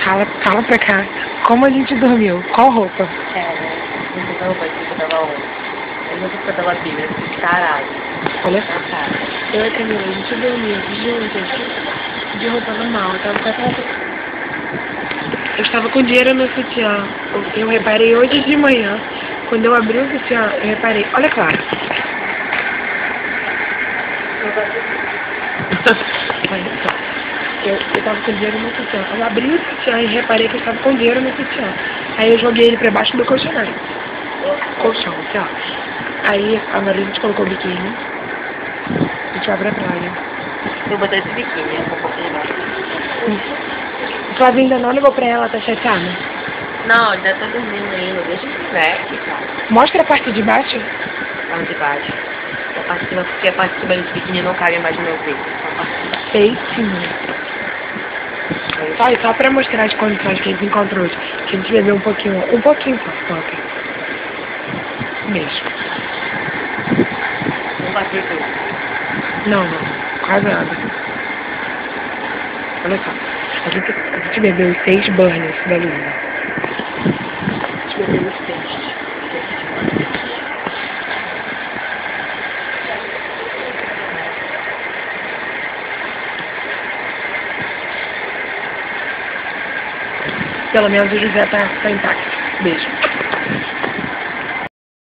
Fala pra cá. Como a gente dormiu? Qual roupa? Cara, essa roupa aqui que eu tava ontem. Eu nunca que eu tava bêbada, assim, caralho. Olha só. Eu e a Camila, a gente dormiu juntas, de roupa normal. Eu estava com dinheiro no sutiã. Eu reparei hoje de manhã. Quando eu abri o sutiã, eu reparei. Olha, claro. Olha só. Eu tava com dinheiro no sutiã. Eu abri o sutiã e reparei que eu estava com dinheiro no sutiã. Aí eu joguei ele pra baixo do colchão. Colchão, assim, ó. Aí agora a gente colocou o biquíni. A gente vai pra praia. Eu botei esse biquíni, um pouquinho mais. Flávia ainda não ligou pra ela, tá chateada? Não, ainda tô dormindo ainda, deixa eu ver, cara. Mostra a parte de baixo. Onde de baixo? A parte de cima, porque a parte de cima desse biquíni não cabe mais no meu peito. A parte de baixo. Feitinho. Só pra mostrar as condições que a gente encontrou hoje. Que a gente bebeu um pouquinho só, ok? Beijo. Não bateu tudo. Não, quase nada. Olha só, a gente bebeu 6 burners da Luna. A gente bebeu os 6. Pelo menos o José tá intacto. Beijo.